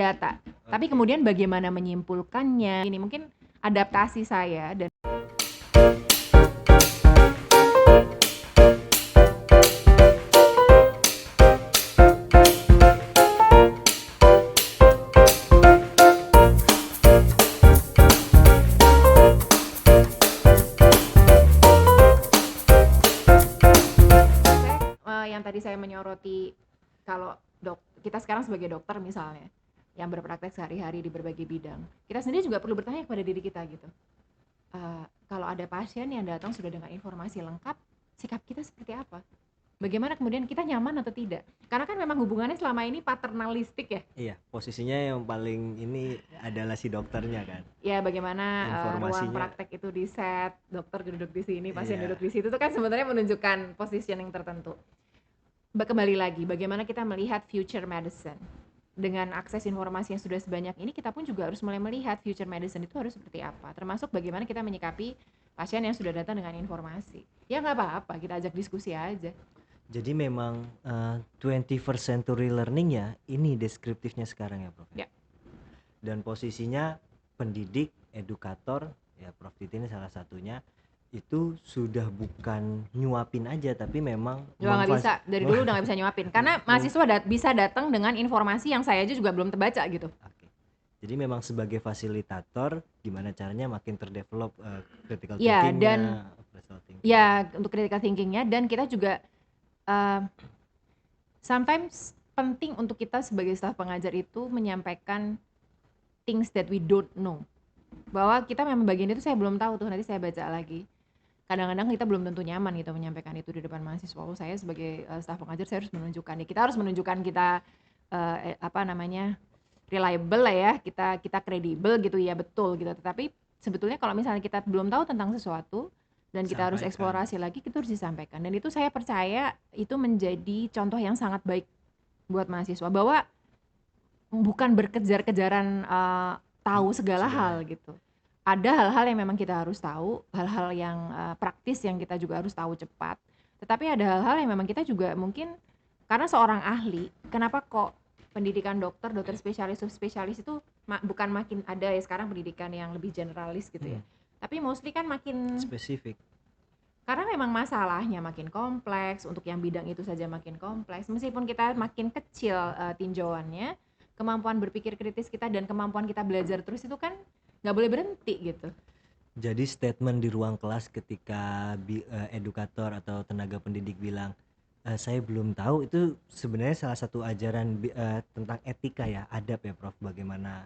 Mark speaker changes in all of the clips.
Speaker 1: data. Tapi
Speaker 2: Oke.
Speaker 1: kemudian bagaimana menyimpulkannya, ini mungkin adaptasi saya dan yang tadi saya menyoroti kalau kita sekarang sebagai dokter misalnya yang berpraktek sehari-hari di berbagai bidang, kita sendiri juga perlu bertanya kepada diri kita gitu. Kalau ada pasien yang datang sudah dengan informasi lengkap, sikap kita seperti apa? Bagaimana kemudian kita nyaman atau tidak? Karena kan memang hubungannya selama ini paternalistik ya.
Speaker 2: Iya, posisinya yang paling ini adalah si dokternya kan.
Speaker 1: Ya bagaimana ruang
Speaker 2: Informasinya
Speaker 1: praktek itu di set, dokter duduk di sini, pasien
Speaker 2: iya,
Speaker 1: duduk di situ, itu kan sebenarnya menunjukkan positioning tertentu. Kembali lagi, bagaimana kita melihat future medicine? Dengan akses informasi yang sudah sebanyak ini, kita pun juga harus mulai melihat future medicine itu harus seperti apa. Termasuk bagaimana kita menyikapi pasien yang sudah datang dengan informasi. Ya nggak apa-apa, kita ajak diskusi aja.
Speaker 2: jadi memang 21st century learning ya, ini deskriptifnya sekarang ya Prof.
Speaker 1: Ya.
Speaker 2: Dan posisinya pendidik, edukator, ya Prof Titi ini salah satunya, itu sudah bukan nyuapin aja tapi memang
Speaker 1: Juga nggak bisa, dari dulu udah nggak bisa nyuapin. Karena mahasiswa bisa datang dengan informasi yang saya aja juga belum terbaca gitu.
Speaker 2: Oke. Jadi memang sebagai fasilitator, gimana caranya makin terdevelop critical
Speaker 1: Ya,
Speaker 2: thinkingnya,
Speaker 1: dan
Speaker 2: critical thinking.
Speaker 1: ya untuk critical thinkingnya, dan kita juga sometimes penting untuk kita sebagai staf pengajar itu menyampaikan things that we don't know. Bahwa kita memang bagian itu saya belum tahu tuh, nanti saya baca lagi. Kadang-kadang kita belum tentu nyaman gitu menyampaikan itu di depan mahasiswa. Saya sebagai staf pengajar saya harus menunjukkan ya, kita harus menunjukkan kita reliable lah ya, kita kredibel gitu ya, betul gitu. Tetapi sebetulnya kalau misalnya kita belum tahu tentang sesuatu dan kita harus
Speaker 2: Sampaikan.
Speaker 1: eksplorasi lagi, kita harus disampaikan. Dan itu saya percaya itu menjadi contoh yang sangat baik buat mahasiswa, bahwa bukan berkejar-kejaran tahu segala hal gitu. Ada hal-hal yang memang kita harus tahu, hal-hal yang praktis yang kita juga harus tahu cepat. Tetapi ada hal-hal yang memang kita juga mungkin karena seorang ahli, kenapa kok pendidikan dokter, dokter spesialis, subspesialis itu bukan makin ada ya sekarang pendidikan yang lebih generalis gitu ya. Tapi mostly kan makin
Speaker 2: spesifik.
Speaker 1: Karena memang masalahnya makin kompleks, untuk yang bidang itu saja makin kompleks. Meskipun kita makin kecil tinjauannya, kemampuan berpikir kritis kita dan kemampuan kita belajar terus itu kan nggak boleh berhenti gitu.
Speaker 2: Jadi statement di ruang kelas ketika edukator atau tenaga pendidik bilang saya belum tahu, itu sebenarnya salah satu ajaran tentang etika ya, adab ya Prof, bagaimana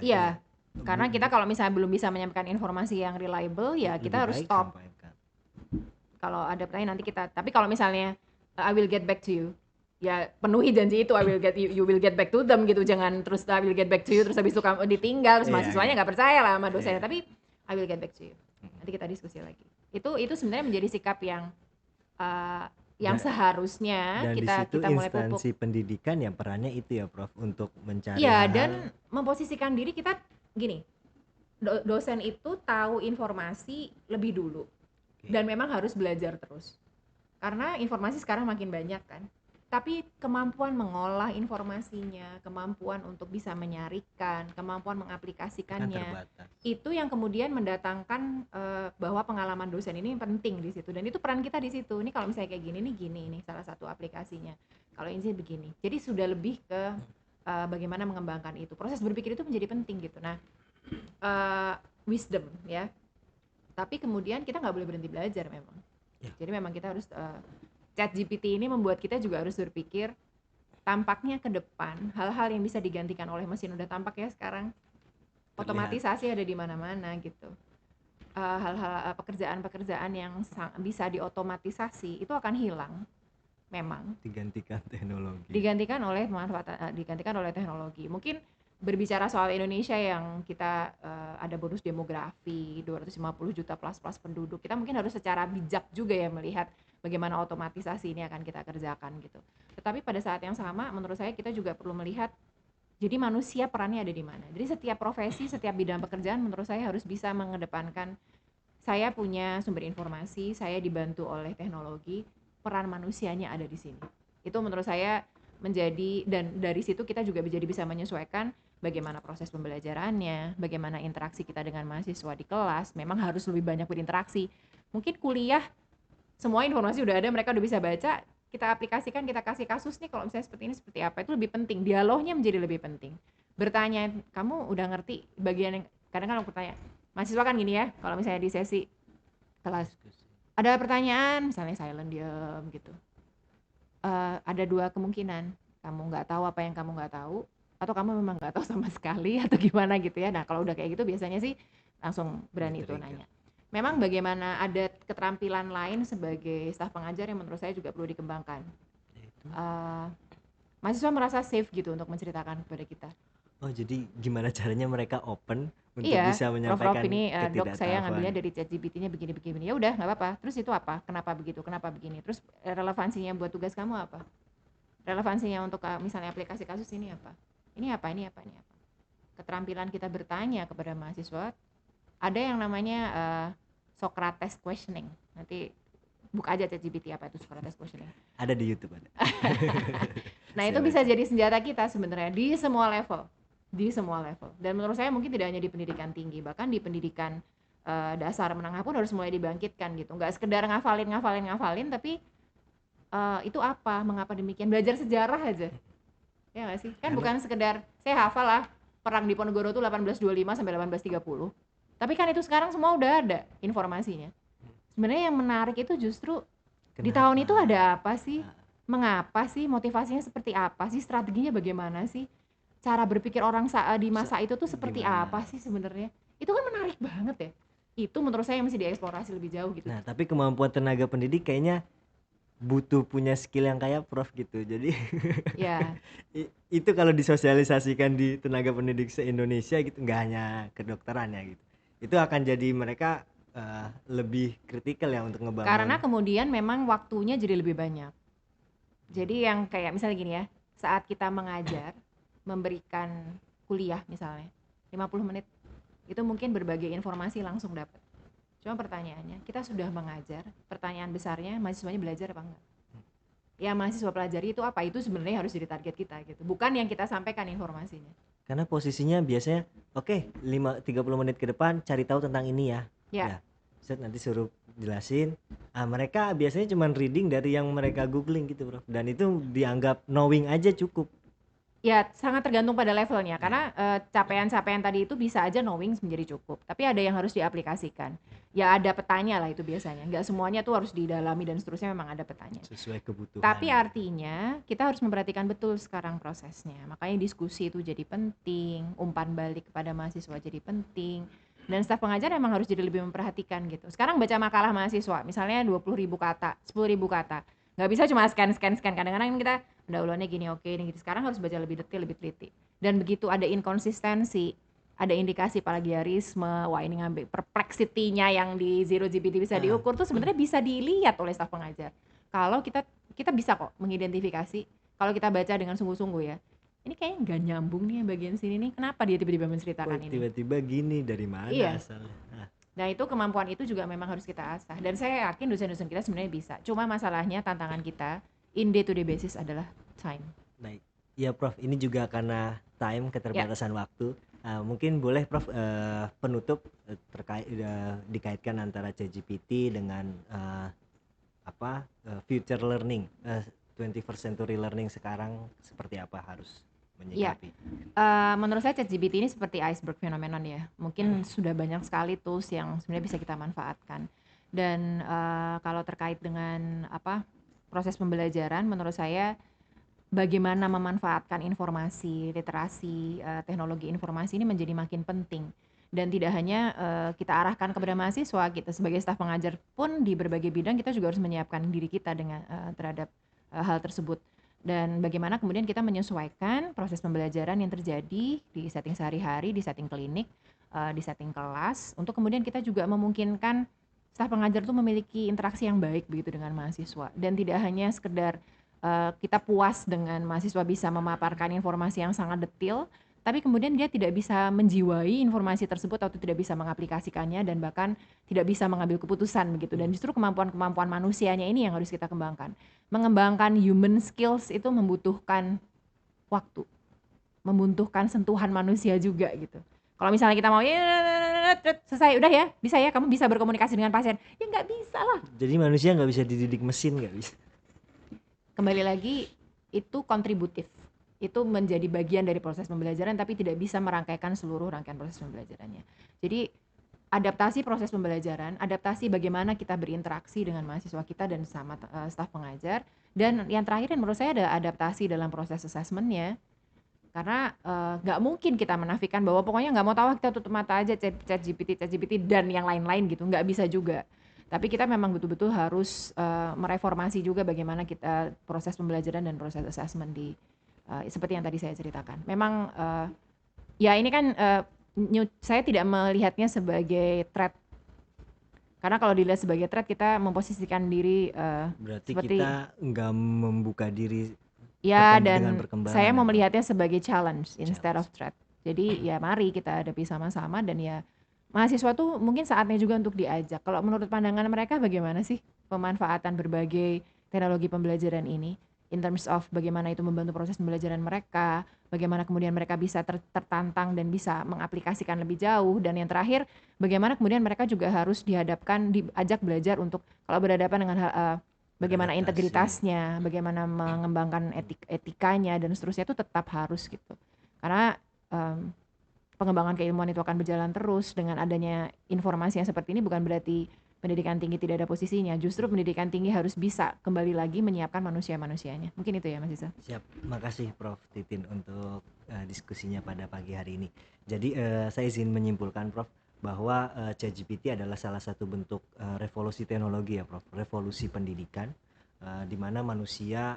Speaker 1: Iya, karena kita kalau misalnya belum bisa menyampaikan informasi yang reliable ya kita harus stop. Kalau ada pertanyaan nanti kita, tapi kalau misalnya I will get back to you, ya penuhi janji itu, you will get back to them gitu. Jangan terus I will get back to you terus habis itu kamu ditinggal, terus mahasiswanya nggak percaya lah sama dosennya. Tapi I will get back to you, nanti kita diskusi lagi. Itu sebenarnya menjadi sikap yang seharusnya
Speaker 2: dan
Speaker 1: kita mulai pupuk.
Speaker 2: Instansi pendidikan yang perannya itu ya Prof, untuk mencari
Speaker 1: Iya,
Speaker 2: hal-hal
Speaker 1: dan memposisikan diri kita gini, dosen itu tahu informasi lebih dulu. Dan memang harus belajar terus. Karena informasi sekarang makin banyak kan. Tapi kemampuan mengolah informasinya, kemampuan untuk bisa menyarikan, kemampuan mengaplikasikannya, itu yang kemudian mendatangkan bahwa pengalaman dosen ini penting di situ. Dan itu peran kita di situ. Ini kalau misalnya kayak gini nih salah satu aplikasinya. Kalau ini sih begini. Jadi sudah lebih ke bagaimana mengembangkan itu. Proses berpikir itu menjadi penting gitu. Nah, wisdom ya. Tapi kemudian kita nggak boleh berhenti belajar memang. Jadi memang kita harus ChatGPT ini membuat kita juga harus berpikir tampaknya ke depan hal-hal yang bisa digantikan oleh mesin udah tampak ya sekarang. Otomatisasi ada di mana-mana gitu. Hal-hal pekerjaan-pekerjaan yang bisa diotomatisasi itu akan hilang. Memang digantikan oleh teknologi. Mungkin berbicara soal Indonesia yang kita ada bonus demografi 250 juta plus penduduk, kita mungkin harus secara bijak juga ya melihat bagaimana otomatisasi ini akan kita kerjakan gitu. Tetapi pada saat yang sama menurut saya kita juga perlu melihat jadi manusia perannya ada di mana. Jadi setiap profesi, setiap bidang pekerjaan menurut saya harus bisa mengedepankan saya punya sumber informasi, saya dibantu oleh teknologi, peran manusianya ada di sini. Itu menurut saya menjadi, dan dari situ kita juga bisa menyesuaikan bagaimana proses pembelajarannya, bagaimana interaksi kita dengan mahasiswa di kelas, memang harus lebih banyak berinteraksi. Mungkin kuliah semua informasi udah ada, mereka udah bisa baca, kita aplikasikan, kita kasih kasus nih kalau misalnya seperti ini seperti apa, itu lebih penting, dialognya menjadi lebih penting. Bertanya, kamu udah ngerti bagian yang, kadang kan aku tanya, mahasiswa kan gini ya, kalau misalnya di sesi kelas, ada pertanyaan, misalnya silent, diam gitu. Ada dua kemungkinan, kamu nggak tahu apa yang kamu nggak tahu, atau kamu memang nggak tahu sama sekali, atau gimana gitu ya. Nah kalau udah kayak gitu biasanya sih langsung berani itu nanya. Memang bagaimana ada keterampilan lain sebagai staf pengajar yang menurut saya juga perlu dikembangkan. Uh, Mahasiswa merasa safe gitu untuk menceritakan kepada kita.
Speaker 2: Oh, jadi gimana caranya mereka open untuk
Speaker 1: Iya,
Speaker 2: bisa
Speaker 1: Prof
Speaker 2: menyampaikan
Speaker 1: ini dok saya ngambilnya
Speaker 2: ketidaktahuan?
Speaker 1: dari ChatGPT-nya begini-begini. Ya udah nggak apa-apa. Terus itu apa? Kenapa begitu? Kenapa begini? Terus relevansinya buat tugas kamu apa? Relevansinya untuk misalnya aplikasi kasus ini apa? Ini apa? Ini apa? Ini apa? Keterampilan kita bertanya kepada mahasiswa. Ada yang namanya Socrates questioning. Nanti buka aja ChatGPT apa itu Socrates questioning.
Speaker 2: Ada di YouTube ada.
Speaker 1: Nah itu bisa jadi senjata kita sebenarnya di semua level. Di semua level. Dan menurut saya mungkin tidak hanya di pendidikan tinggi, bahkan di pendidikan dasar menengah pun harus mulai dibangkitkan gitu. Nggak sekedar ngafalin, tapi itu apa, mengapa demikian, belajar sejarah aja. Ya nggak sih? Kan bukan sekedar, saya hafal lah, perang di Ponorogo itu 1825 sampai 1830. Tapi kan itu sekarang semua udah ada informasinya. Sebenarnya yang menarik itu justru di tahun itu ada apa sih? Mengapa sih? Motivasinya seperti apa sih? Strateginya bagaimana sih? Cara berpikir orang di masa itu tuh seperti apa sih sebenarnya? Itu kan menarik banget ya. Itu menurut saya mesti dieksplorasi lebih jauh gitu.
Speaker 2: Nah, tapi kemampuan tenaga pendidik kayaknya butuh punya skill yang kayak Prof gitu. Jadi
Speaker 1: ya
Speaker 2: itu kalau disosialisasikan di tenaga pendidik se-Indonesia gitu, nggak hanya kedokteran ya gitu. Itu akan jadi mereka lebih kritikal ya untuk ngebangun.
Speaker 1: Karena kemudian memang waktunya jadi lebih banyak. Jadi yang kayak misalnya gini ya, saat kita mengajar, memberikan kuliah misalnya, 50 menit, itu mungkin berbagai informasi langsung dapat. Cuma pertanyaannya, kita sudah mengajar, pertanyaan besarnya mahasiswanya belajar apa enggak? Ya mahasiswa pelajari itu apa? Itu sebenarnya harus jadi target kita gitu. Bukan yang kita sampaikan informasinya.
Speaker 2: Karena posisinya biasanya, oke, 30 menit ke depan cari tahu tentang ini ya. Ya. Set nanti suruh jelasin. Mereka biasanya cuma reading dari yang mereka googling gitu, Bro. Dan itu dianggap knowing aja cukup.
Speaker 1: Ya sangat tergantung pada levelnya, karena capaian-capaian tadi itu bisa aja knowing menjadi cukup, tapi ada yang harus diaplikasikan. Ya ada petanya lah itu biasanya, nggak semuanya tuh harus didalami dan seterusnya, memang ada petanya.
Speaker 2: Sesuai kebutuhan.
Speaker 1: Tapi artinya kita harus memperhatikan betul sekarang prosesnya, makanya diskusi itu jadi penting, umpan balik kepada mahasiswa jadi penting, dan staf pengajar emang harus jadi lebih memperhatikan gitu. Sekarang baca makalah mahasiswa, misalnya 20.000 kata, 10.000 kata, nggak bisa cuma scan, kadang-kadang kita pendahuluannya gini, oke ini gitu. Sekarang harus baca lebih detail, lebih teliti. Dan begitu ada inkonsistensi, ada indikasi plagiarisme, wah ini ngambil perplexity-nya yang di Zero GPT bisa diukur tuh sebenarnya bisa dilihat oleh staf pengajar. Kalau kita bisa kok mengidentifikasi, kalau kita baca dengan sungguh-sungguh ya. Ini kayaknya nggak nyambung nih bagian sini nih. Kenapa dia tiba-tiba menceritakan ini?
Speaker 2: Tiba-tiba gini, dari mana asalnya?
Speaker 1: Nah itu kemampuan itu juga memang harus kita asah. Dan saya yakin dosen-dosen kita sebenarnya bisa. Cuma masalahnya tantangan kita in day to day basis adalah time.
Speaker 2: Baik, ya Prof, ini juga karena time, keterbatasan waktu. Mungkin boleh Prof penutup terkait dikaitkan antara ChatGPT dengan future learning, 21st century learning sekarang seperti apa harus menyikapi?
Speaker 1: Menurut saya ChatGPT ini seperti iceberg phenomenon ya. Mungkin sudah banyak sekali tools yang sebenarnya bisa kita manfaatkan. Dan kalau terkait dengan proses pembelajaran, menurut saya bagaimana memanfaatkan informasi, literasi, teknologi informasi ini menjadi makin penting. Dan tidak hanya kita arahkan kepada mahasiswa, kita sebagai staf pengajar pun di berbagai bidang kita juga harus menyiapkan diri kita dengan terhadap hal tersebut. Dan bagaimana kemudian kita menyesuaikan proses pembelajaran yang terjadi di setting sehari-hari, di setting klinik, di setting kelas, untuk kemudian kita juga memungkinkan staf pengajar itu memiliki interaksi yang baik begitu dengan mahasiswa. Dan tidak hanya sekedar kita puas dengan mahasiswa bisa memaparkan informasi yang sangat detail, tapi kemudian dia tidak bisa menjiwai informasi tersebut atau tidak bisa mengaplikasikannya dan bahkan tidak bisa mengambil keputusan begitu. Dan justru kemampuan-kemampuan manusianya ini yang harus kita kembangkan. Mengembangkan human skills itu membutuhkan waktu. membutuhkan sentuhan manusia juga gitu. Kalau misalnya kita mau selesai udah ya, bisa ya kamu bisa berkomunikasi dengan pasien, ya nggak bisa lah.
Speaker 2: Jadi manusia nggak bisa dididik mesin, nggak bisa.
Speaker 1: Kembali lagi itu kontributif, itu menjadi bagian dari proses pembelajaran tapi tidak bisa merangkaikan seluruh rangkaian proses pembelajarannya. Jadi adaptasi proses pembelajaran, adaptasi bagaimana kita berinteraksi dengan mahasiswa kita dan sama staf pengajar, dan yang terakhir menurut saya ada adaptasi dalam proses assessment-nya. Karena nggak mungkin kita menafikan bahwa pokoknya nggak mau tahu kita tutup mata aja chat GPT dan yang lain-lain gitu, nggak bisa juga. Tapi kita memang betul-betul harus mereformasi juga bagaimana kita proses pembelajaran dan proses assessment di seperti yang tadi saya ceritakan. Memang ya ini kan saya tidak melihatnya sebagai threat. Karena kalau dilihat sebagai threat kita memposisikan diri
Speaker 2: Berarti
Speaker 1: seperti
Speaker 2: kita nggak membuka diri
Speaker 1: ya,
Speaker 2: dengan
Speaker 1: dan saya
Speaker 2: perkembangan ya,
Speaker 1: mau
Speaker 2: Prof.
Speaker 1: melihatnya sebagai challenge instead of
Speaker 2: Challenge.
Speaker 1: threat. Jadi ya mari kita hadapi sama-sama, dan ya mahasiswa tuh mungkin saatnya juga untuk diajak. Kalau menurut pandangan mereka bagaimana sih pemanfaatan berbagai teknologi pembelajaran ini in terms of bagaimana itu membantu proses pembelajaran mereka, bagaimana kemudian mereka bisa tertantang dan bisa mengaplikasikan lebih jauh, dan yang terakhir bagaimana kemudian mereka juga harus diajak belajar untuk kalau berhadapan dengan bagaimana
Speaker 2: Beradaptasi.
Speaker 1: integritasnya, bagaimana mengembangkan etikanya dan seterusnya itu tetap harus gitu. Karena pengembangan keilmuan itu akan berjalan terus. Dengan adanya informasi yang seperti ini bukan berarti pendidikan tinggi tidak ada posisinya. Justru pendidikan tinggi harus bisa kembali lagi menyiapkan manusia-manusianya. Mungkin itu ya Mas Isa.
Speaker 2: Siap, makasih Prof Titin untuk diskusinya pada pagi hari ini. Jadi saya izin menyimpulkan Prof bahwa ChatGPT adalah salah satu bentuk revolusi teknologi ya Prof, revolusi pendidikan di mana manusia,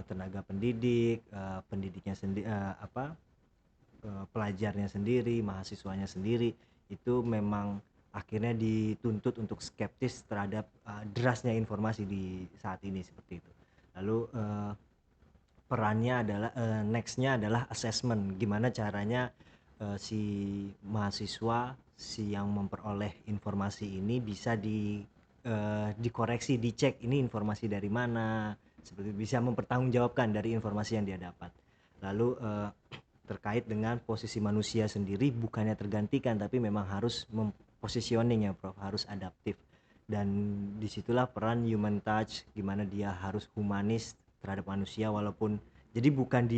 Speaker 2: tenaga pendidik, pendidiknya sendiri, pelajarnya sendiri, mahasiswanya sendiri itu memang akhirnya dituntut untuk skeptis terhadap derasnya informasi di saat ini seperti itu. Lalu perannya adalah nextnya adalah assessment, gimana caranya si mahasiswa si yang memperoleh informasi ini bisa dikoreksi, dicek ini informasi dari mana, seperti bisa mempertanggungjawabkan dari informasi yang dia dapat. Lalu terkait dengan posisi manusia sendiri bukannya tergantikan tapi memang harus positioning ya Prof, harus adaptif, dan disitulah peran human touch, gimana dia harus humanis terhadap manusia, walaupun jadi bukan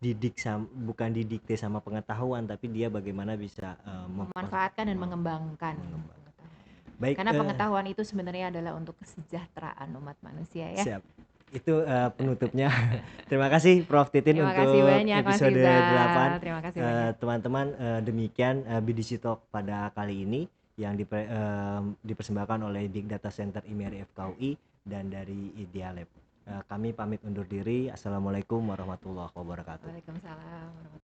Speaker 2: didikte sama pengetahuan tapi dia bagaimana bisa
Speaker 1: Memanfaatkan dan mengembangkan
Speaker 2: mengembang.
Speaker 1: pengetahuan.
Speaker 2: Baik,
Speaker 1: Karena pengetahuan itu sebenarnya adalah untuk kesejahteraan umat manusia ya.
Speaker 2: siap. Itu penutupnya. Terima kasih Prof Titin
Speaker 1: Terima kasih
Speaker 2: untuk
Speaker 1: banyak Mas
Speaker 2: episode 8.
Speaker 1: Rizal. Terima kasih banyak.
Speaker 2: Teman-teman, demikian BDC Talk pada kali ini yang dipersembahkan oleh Big Data Center IMERI FKUI dan dari Idea Lab. Kami pamit undur diri. Assalamualaikum warahmatullahi wabarakatuh.
Speaker 1: Waalaikumsalam warahmatullahi wabarakatuh.